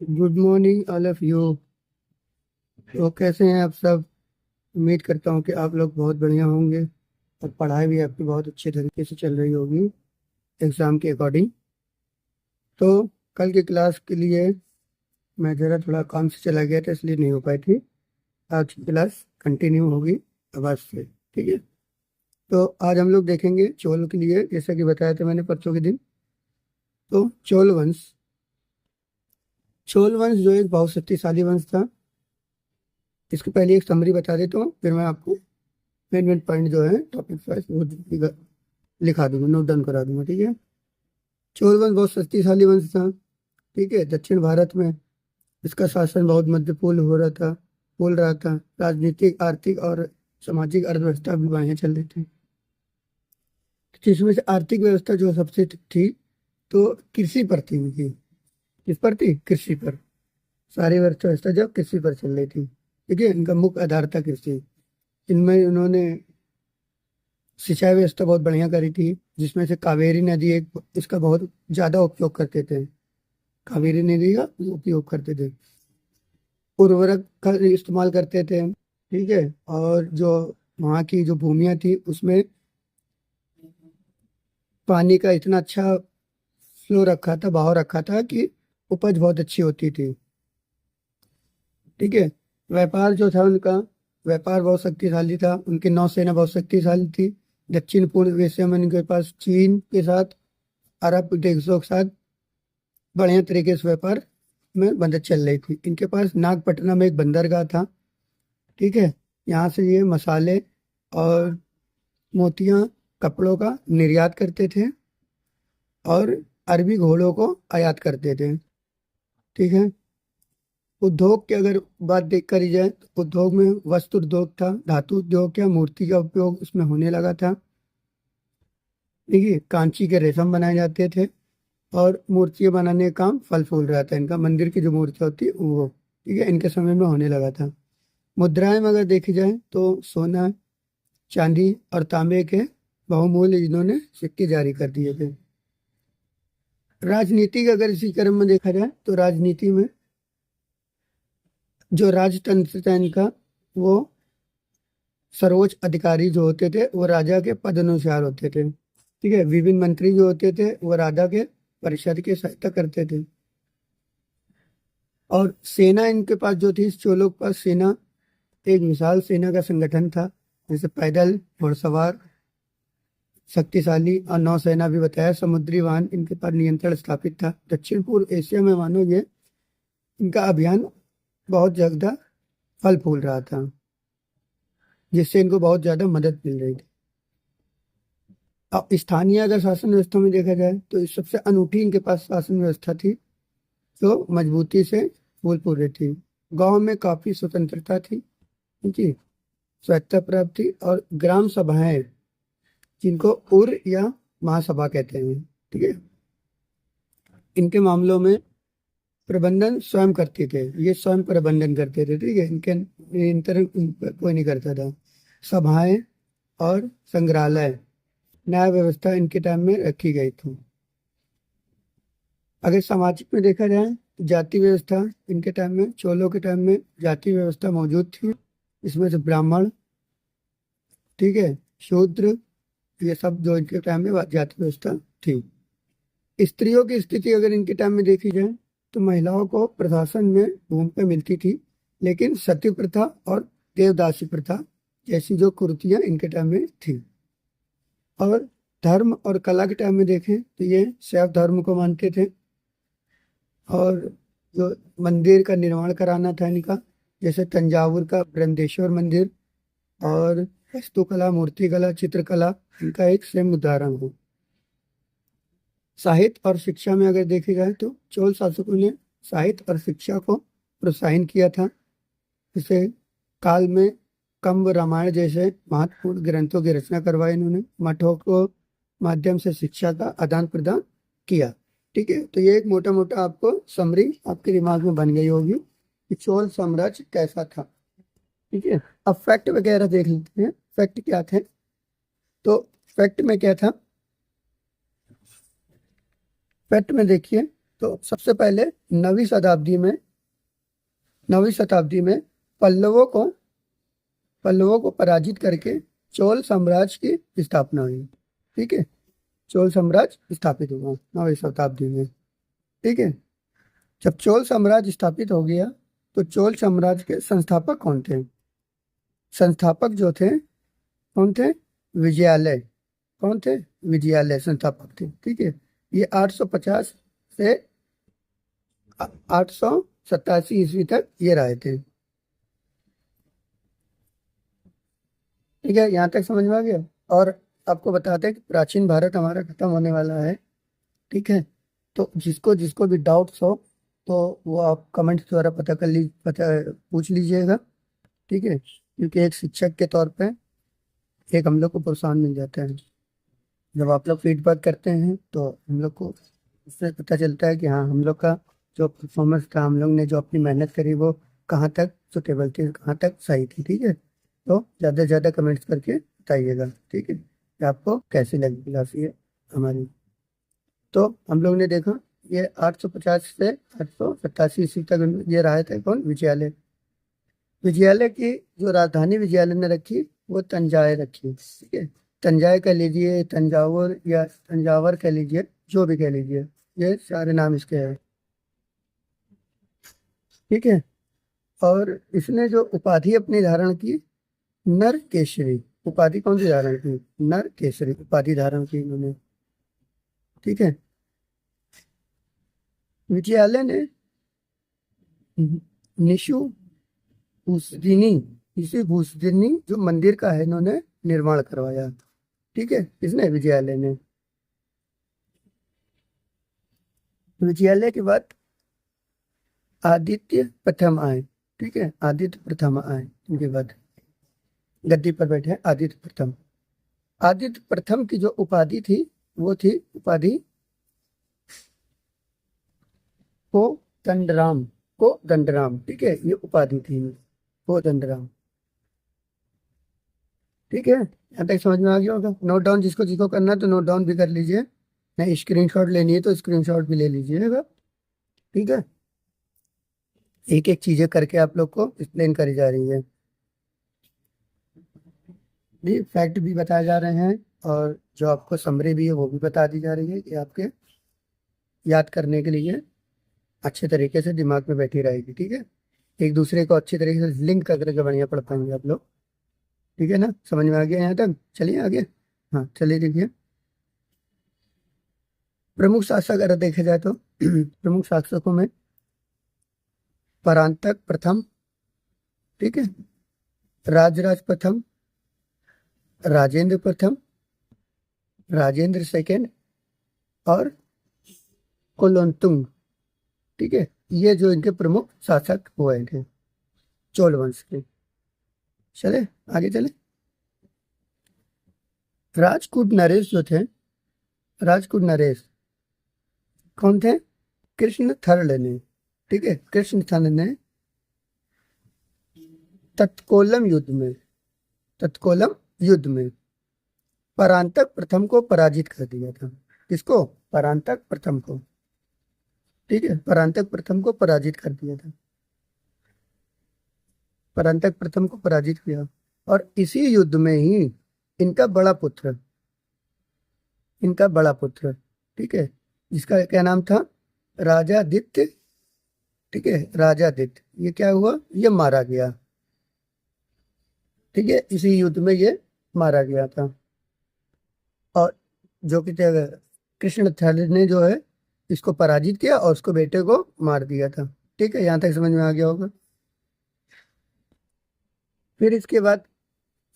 Good morning all of you. तो कैसे हैं आप सब? उम्मीद करता हूँ कि आप लोग बहुत बढ़िया होंगे और पढ़ाई भी आपकी बहुत अच्छे तरीके से चल रही होगी एग्ज़ाम के अकॉर्डिंग। तो कल की क्लास के लिए मैं ज़रा थोड़ा काम से चला गया था, इसलिए नहीं हो पाई थी। आज की क्लास कंटिन्यू होगी अब आज से, ठीक है। तो आज हम लोग देखेंगे चोल के लिए, जैसा कि बताया था मैंने परसों के दिन। तो चोल वंश जो एक बहुत शक्तिशाली वंश था। इसके पहले एक समरी बता देता हूँ, फिर मैं आपको मेन मेन पॉइंट जो है टॉपिक वाइज वो लिखा दूंगा, नोट डाउन करा दूंगा, ठीक है। चोल वंश बहुत शक्तिशाली वंश था, ठीक है। दक्षिण भारत में इसका शासन बहुत मध्यपूर्ण हो रहा था, बोल रहा था। राजनीतिक, आर्थिक और सामाजिक अर्थव्यवस्था भी बढ़िया चल रही थी, जिसमें से आर्थिक व्यवस्था जो सबसे थी तो कृषि पर थी उनकी। किस पर थी? कृषि पर। सारी अर्थव्यवस्था जब कृषि पर चल रही थी, ठीक है। इनका मुख्य आधार था कृषि। इनमें उन्होंने सिंचाई व्यवस्था बहुत बढ़िया करी थी, जिसमें से कावेरी नदी एक इसका बहुत ज्यादा उपयोग करते थे। कावेरी नदी का उपयोग करते थे, उर्वरक का इस्तेमाल करते थे, ठीक है। और जो वहाँ की जो भूमियाँ थी उसमें पानी का इतना अच्छा फ्लो रखा था, बहाव रखा था कि उपज बहुत अच्छी होती थी, ठीक है। व्यापार जो था उनका, व्यापार बहुत शक्तिशाली था। उनकी नौसेना बहुत शक्तिशाली थी। दक्षिण पूर्व एशिया में उनके पास चीन के साथ, अरब देशों के साथ बढ़िया तरीके से व्यापार में मदद चल रही थी। इनके पास नागपट्टनम में एक बंदरगाह था, ठीक है। यहाँ से ये मसाले और मोतियाँ, कपड़ों का निर्यात करते थे और अरबी घोड़ों को आयात करते थे, ठीक है। उद्योग की अगर बात देख करी जाए तो उद्योग में वस्त्र उद्योग था, धातु उद्योग या मूर्ति का उपयोग उसमें होने लगा था, देखिए। कांची के रेशम बनाए जाते थे और मूर्तियां बनाने का काम फल फूल रहा था इनका। मंदिर की जो मूर्तियां होती है वो, ठीक है, इनके समय में होने लगा था। मुद्राएं में अगर देखी जाए तो सोना, चांदी और तांबे के बहुमूल्य इन्होंने सिक्के जारी कर दिए थे। राजनीति का अगर इसी क्रम में देखा जाए तो राजनीति में जो राजतंत्र था इनका, वो सर्वोच्च अधिकारी जो होते थे वो राजा के पद अनुसार होते थे, ठीक है। विभिन्न मंत्री जो होते थे वो राजा के परिषद की सहायता करते थे। और सेना इनके पास जो थी, चोलों के पास सेना एक विशाल सेना का संगठन था, जैसे पैदल, घुड़सवार, शक्तिशाली और नौसेना भी बताया। समुद्री वाहन इनके पास नियंत्रण स्थापित था। दक्षिण पूर्व एशिया में मानो ये इनका अभियान बहुत ज्यादा फल फूल रहा था, जिससे इनको बहुत ज्यादा मदद मिल रही थी। अब स्थानीय अगर शासन व्यवस्था में देखा जाए तो इस सबसे अनूठी इनके पास शासन व्यवस्था थी, जो मजबूती से फूल फूल रही थी। गांव में काफी स्वतंत्रता थी इनकी, स्वायत्ता प्राप्त थी। और ग्राम सभाएं, जिनको उर या महासभा कहते हैं, ठीक है, इनके मामलों में प्रबंधन स्वयं करते थे। ये स्वयं प्रबंधन करते थे, ठीक है। इनके नियंत्रण कोई नहीं करता था। सभाएं और संग्रहालय, न्याय व्यवस्था इनके टाइम में रखी गई थी। अगर सामाजिक में देखा जाए तो जाति व्यवस्था इनके टाइम में, चोलों के टाइम में जाति व्यवस्था मौजूद थी। इसमें से ब्राह्मण, ठीक है, शूद्र, ये सब जो इनके टाइम में जाति व्यवस्था थी। स्त्रियों की स्थिति अगर इनके टाइम में देखी जाए तो महिलाओं को प्रशासन में भूमिका मिलती थी, लेकिन सती प्रथा और देवदासी प्रथा जैसी जो कुरीतियां इनके टाइम में थी। और धर्म और कला के टाइम में देखें तो ये शैव धर्म को मानते थे। और जो मंदिर का निर्माण कराना था इनका, जैसे तंजावुर का बृहदेश्वर मंदिर और वास्तुकला, मूर्तिकला, चित्रकला इनका एक सेम उदाहरण है। साहित्य और शिक्षा में अगर देखी जाए तो चोल शासकों ने साहित्य और शिक्षा को प्रोत्साहन किया था। इसे काल में कंब रामायण जैसे महत्वपूर्ण ग्रंथों की रचना करवाई इन्होंने। मठों को माध्यम से शिक्षा का आदान प्रदान किया, ठीक है। तो ये एक मोटा मोटा आपको समरी आपके दिमाग में बन गई होगी कि चोल साम्राज्य कैसा था, ठीक है। अब फैक्ट वगैरह देख लेते हैं, फैक्ट क्या थे। तो फैक्ट में क्या था, फैक्ट में देखिए तो सबसे पहले नवीं शताब्दी में पल्लवों को पराजित करके चोल साम्राज्य की स्थापना हुई। ठीक है, चोल साम्राज्य स्थापित हुआ 9वीं शताब्दी में। ठीक है, जब चोल साम्राज्य स्थापित हो गया तो चोल साम्राज्य के संस्थापक कौन थे? संस्थापक जो थे कौन थे? विजयालय। कौन थे? विजयालय संस्थापक थे। ठीक है, ये 850 से 887 ईस्वी तक ये रहे थे। ठीक है, यहाँ तक समझ में आ गया। और आपको बताते हैं कि प्राचीन भारत हमारा खत्म होने वाला है। ठीक है, तो जिसको जिसको भी डाउट्स हो तो वो आप कमेंट द्वारा पता पूछ लीजिएगा। ठीक है, क्योंकि एक शिक्षक के तौर पे एक हम लोग को प्रोत्साहन मिल जाता है। जब आप लोग फीडबैक करते हैं तो हम लोग को इससे पता चलता है कि हाँ, हम लोग का जो परफॉर्मेंस था, हम लोग ने जो अपनी मेहनत करी वो कहाँ तक सुटेबल थी, कहाँ तक सही थी। ठीक है, तो ज़्यादा से ज़्यादा कमेंट्स करके बताइएगा। ठीक है, कि आपको कैसी लगी क्लास ये हमारी। तो हम लोग ने देखा ये 850 से 887 ईस्वी तक ये रहे थे कौन? विजयालय। विजयालय की जो राजधानी विजयालय ने रखी वो तंजाए रखी। ठीक है, तंजाए कह लीजिए, तंजावुर या तंजावर कह लीजिए, जो भी कह लीजिए, ये सारे नाम इसके हैं। ठीक है, और इसने जो उपाधि अपनी धारण की, नर केसरी उपाधि कौन सी धारण की? नर केसरी उपाधि धारण की इन्होंने। ठीक है, विजयालय ने निशु भूसदिनी इसी भूसदिनी जो मंदिर का है इन्होंने निर्माण करवाया। ठीक है, किसने? विजयालय ने। विजयालय के बाद आदित्य प्रथम आए। ठीक है, आदित्य प्रथम आए, इनके बाद गद्दी पर बैठे आदित्य प्रथम। आदित्य प्रथम की जो उपाधि थी वो थी उपाधि को दंडराम। ठीक है, ये उपाधि थी को दंडराम। ठीक है, यहाँ तक समझ में आ गया होगा। नोट डाउन जिसको जिसको करना है तो नोट डाउन भी कर लीजिए, नहीं स्क्रीनशॉट लेनी है तो स्क्रीनशॉट भी ले लीजिएगा। ठीक है, एक एक चीजें करके आप लोग को एक्सप्लेन करी जा रही है, भी फैक्ट भी बताए जा रहे हैं, और जो आपको समरी भी है वो भी बता दी जा रही है कि आपके याद करने के लिए अच्छे तरीके से दिमाग में बैठी रहेगी। ठीक है, एक दूसरे को अच्छी तरीके से लिंक करके बढ़िया पढ़ पाएंगे आप लोग। ठीक है ना, समझ में आ गया यहाँ तक? चलिए आगे। हाँ चलिए, देखिए प्रमुख शासक अगर देखा जाए तो प्रमुख शासकों में परांतक प्रथम, ठीक है, राजराज प्रथम, राजेंद्र प्रथम, राजेंद्र सेकेंड और कुलोत्तुंग। ठीक है, ये जो इनके प्रमुख शासक हुए थे चोल वंश के। चले आगे चले। राजकूट नरेश जो थे, राजकूट नरेश कौन थे? कृष्ण थर्ड ने। ठीक है, कृष्ण थर्ड ने तत्कोलम युद्ध में परांतक प्रथम को पराजित कर दिया था। किसको? परांतक प्रथम को। ठीक है, परांतक प्रथम को पराजित कर दिया था, परांतक प्रथम को पराजित किया। और इसी युद्ध में ही इनका बड़ा पुत्र, ठीक है, जिसका क्या नाम था? राजादित्य। ठीक है, राजादित्य, ये क्या हुआ? ये मारा गया। ठीक है, इसी युद्ध में ये मारा गया था। और जो कि कृष्ण थर्ड ने जो है इसको पराजित किया और उसको बेटे को मार दिया था। ठीक है, यहाँ तक समझ में आ गया होगा। फिर इसके बाद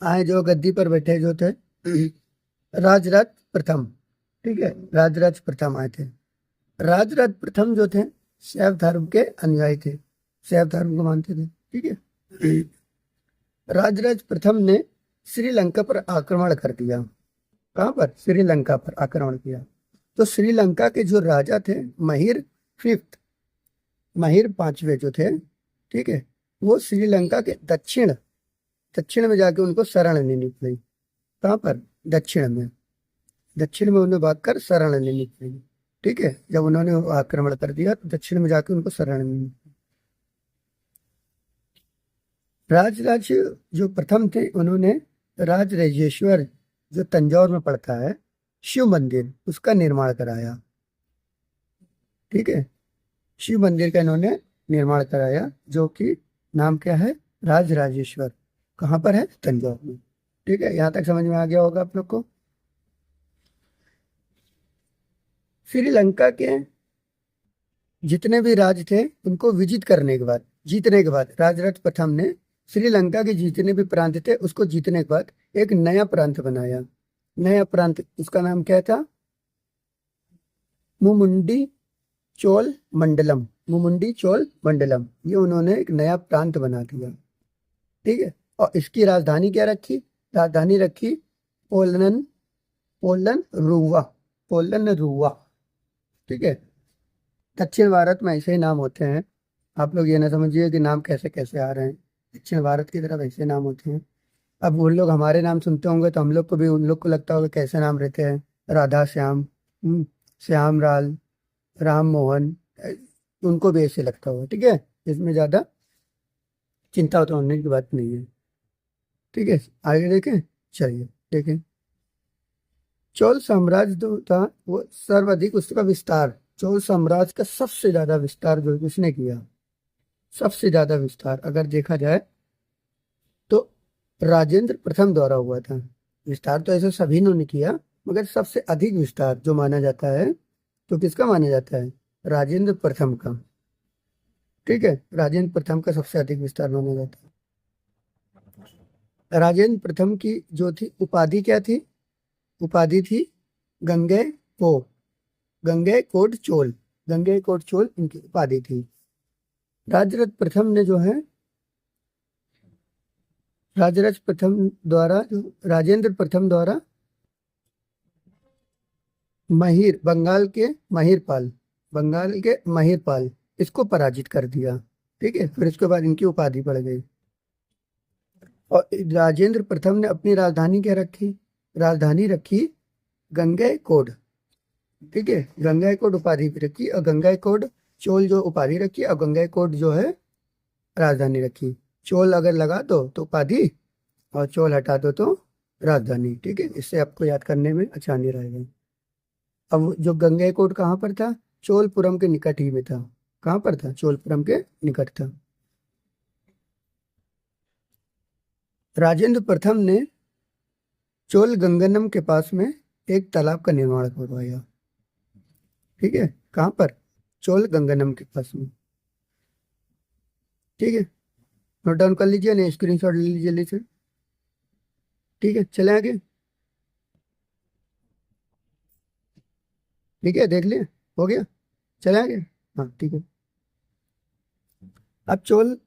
आए जो गद्दी पर बैठे जो थे राजराज प्रथम। ठीक है, राजराज प्रथम आए थे। राजराज प्रथम जो थे शैव धर्म के अनुयायी थे, शैव धर्म को मानते थे। ठीक है, राजराज प्रथम ने श्रीलंका पर आक्रमण कर दिया। कहाँ पर? श्रीलंका पर आक्रमण किया। तो श्रीलंका के जो राजा थे महिर फिफ्थ, महिर पांचवे जो थे, ठीक है, वो श्रीलंका के दक्षिण में जाके उनको शरण लेनी पड़ी। कहाँ पर? दक्षिण में उन्हें भागकर शरण लेनी पड़ी। ठीक है, जब उन्होंने आक्रमण कर दिया तो दक्षिण में जाके उनको शरण ली। राजराज जो प्रथम थे उन्होंने राजराजेश्वर जो तंजौर में पड़ता है शिव मंदिर, उसका निर्माण कराया। ठीक है, शिव मंदिर का इन्होंने निर्माण कराया, जो कि नाम क्या है, राजराजेश्वर। कहाँ पर है, तंजौर में। ठीक है, यहाँ तक समझ में आ गया होगा आप लोग को। श्रीलंका के जितने भी राज थे उनको विजित करने के बाद, जीतने के बाद, राजराज प्रथम ने श्रीलंका के जितने भी प्रांत थे उसको जीतने के बाद एक नया प्रांत बनाया। नया प्रांत, उसका नाम क्या था, मुमुंडी चोल मंडलम। मुमुंडी चोल मंडलम, ये उन्होंने एक नया प्रांत बना दिया। ठीक है, और इसकी राजधानी क्या रखी, राजधानी रखी पोलन, पोलन रुवा, पोलन रुवा। ठीक है, दक्षिण भारत में ऐसे ही नाम होते हैं। आप लोग ये ना समझिए कि नाम कैसे कैसे आ रहे हैं, दक्षिण भारत की तरफ ऐसे नाम होते हैं। अब वो लोग हमारे नाम सुनते होंगे तो हम लोग को भी, उन लोग को लगता होगा कैसे नाम रहते हैं, राधा श्याम, श्याम लाल, राम मोहन, उनको भी ऐसे लगता होगा। ठीक है, इसमें ज्यादा चिंता तो होने की बात नहीं है। ठीक है, आगे देखें, चलिए देखें। चोल साम्राज्य जो था वो सर्वाधिक, उसका विस्तार, चोल साम्राज्य का सबसे ज्यादा विस्तार जो किसने किया, सबसे ज्यादा विस्तार अगर देखा जाए तो राजेंद्र प्रथम द्वारा हुआ था। विस्तार तो ऐसे सभी ने किया, मगर सबसे अधिक विस्तार जो माना जाता है तो किसका माना जाता है, राजेंद्र प्रथम का। ठीक है, राजेंद्र प्रथम का सबसे अधिक विस्तार माना जाता है। राजेंद्र प्रथम की जो थी उपाधि क्या थी, उपाधि थी गंगे को, गंगे कोट चोल, गंगे कोट चोल इनकी उपाधि थी। राजराज प्रथम ने जो है, राजराज प्रथम द्वारा, जो राजेंद्र प्रथम द्वारा महिर, बंगाल के महिरपाल, बंगाल के महिरपाल, इसको पराजित कर दिया। ठीक है, फिर इसके बाद इनकी उपाधि बढ़ गई। और राजेंद्र प्रथम ने अपनी राजधानी क्या रखी, राजधानी रखी गंगैकोंड। ठीक है, गंगैकोंड उपाधि भी रखी, और गंगैकोंड चोल जो उपाधि रखी, और गंगैकोंड जो है राजधानी रखी। चोल अगर लगा दो तो उपाधि, और चोल हटा दो तो राजधानी। ठीक है, इससे आपको याद करने में आसानी रहेगा। अब जो गंगैकोंड कहाँ पर था, चोलपुरम के निकट ही में था। कहाँ पर था, चोलपुरम के निकट था। राजेंद्र प्रथम ने चोल गंगनम के पास में एक तालाब का निर्माण करवाया। ठीक है, कहाँ पर, चोल गंगनम के पास में। ठीक है, नोट डाउन कर लीजिए, नहीं स्क्रीनशॉट ले लीजिए जल्दी से। ठीक है, चले आगे। ठीक है, देख लिया, हो गया, चले आगे। हाँ ठीक है। अब चोल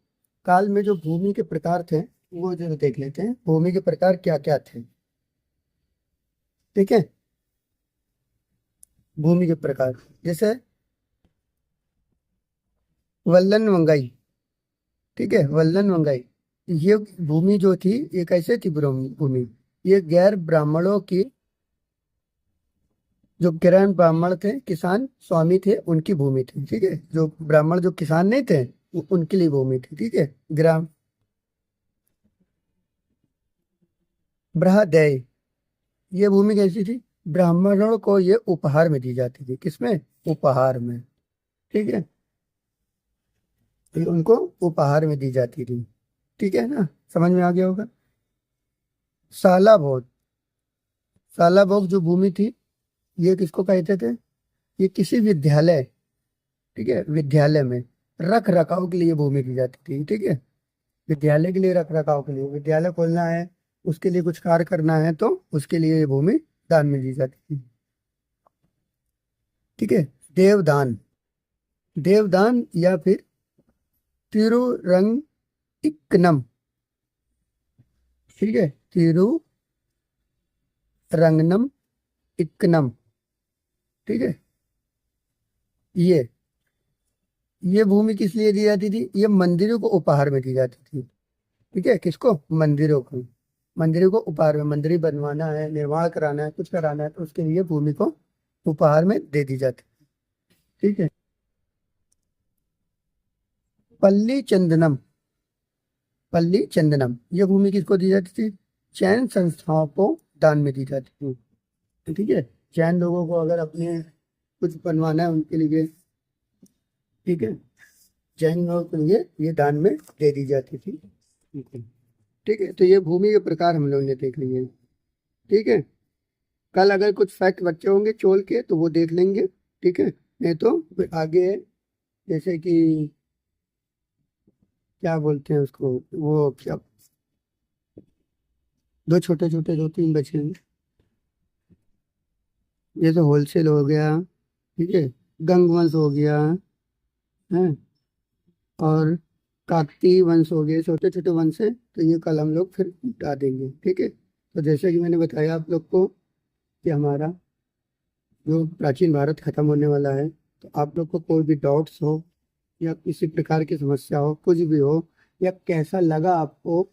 काल में जो भूमि के प्रकार थे वो जो देख लेते हैं, भूमि के प्रकार क्या क्या थे। ठीक है, भूमि के प्रकार जैसे वल्लन वंगाई। ठीक है, वल्लन वंगाई, ये भूमि जो थी ये कैसे थी, भूमि, ये गैर ब्राह्मणों की, जो गैर ब्राह्मण थे, किसान स्वामी थे, उनकी भूमि थी। ठीक है, जो ब्राह्मण जो किसान नहीं थे उनके लिए भूमि थी। ठीक है, ग्राम बृहदय, ये भूमि कैसी थी, ब्राह्मणों को ये उपहार में दी जाती थी। किसमें, उपहार में। ठीक है, तो उनको उपहार में दी जाती थी। ठीक है ना, समझ में आ गया होगा। साला भोग, साला भोग जो भूमि थी ये किसको कहते थे, ये किसी विद्यालय, ठीक है, विद्यालय में रख रखाव के लिए भूमि दी जाती थी। ठीक है, विद्यालय के लिए रख रखाव के लिए, विद्यालय खोलना है, उसके लिए कुछ कार्य करना है तो उसके लिए ये भूमि दान में दी जाती थी। ठीक है, देवदान, देवदान या फिर तिरुरंगिकनम। ठीक है, तिरुरंगनम इक्कनम। ठीक है, ये भूमि किस लिए दी जाती थी, ये मंदिरों को उपहार में दी जाती थी। ठीक है, किसको, मंदिरों को, मंदिरों को उपहार में, मंदिर बनवाना है, निर्माण कराना है, कुछ कराना है तो उसके लिए भूमि को उपहार में दे दी जाती है। ठीक है। पल्ली चंदनम, पल्ली चंदनम ये भूमि किसको दी जाती थी? जैन संस्थाओं को दान में दी जाती थी। ठीक है, जैन लोगों को अगर अपने कुछ बनवाना है उनके लिए, ठीक है, जैन लोगों के लिए ये दान में दे दी जाती थी। ठीक है, तो ये भूमि के प्रकार हम लोग ने देख लिए। ठीक है, कल अगर कुछ फैक्ट बच्चे होंगे चोल के तो वो देख लेंगे। ठीक है, नहीं तो फिर आगे जैसे कि क्या बोलते हैं उसको, वो क्या, दो छोटे छोटे दो तीन बचे हैं। ये तो होलसेल हो गया, ठीक है, गंगवंश हो गया है, और काकतीय वंश हो गए, छोटे छोटे वंश है, तो ये कल हम लोग फिर बता देंगे। ठीक है, तो जैसे कि मैंने बताया आप लोग को कि हमारा जो प्राचीन भारत खत्म होने वाला है, तो आप लोग को कोई भी डाउट्स हो या किसी प्रकार की समस्या हो, कुछ भी हो, या कैसा लगा आपको,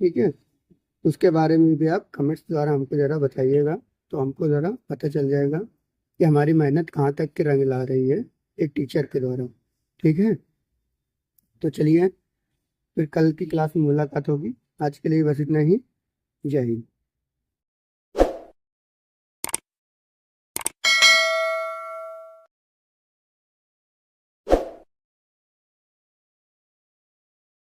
ठीक है, उसके बारे में भी आप कमेंट्स द्वारा हमको ज़रा बताइएगा, तो हमको ज़रा पता चल जाएगा कि हमारी मेहनत कहाँ तक के रंग ला रही है एक टीचर के द्वारा। ठीक है, तो चलिए फिर कल की क्लास में मुलाकात होगी। आज के लिए बस इतना ही। जय हिंद।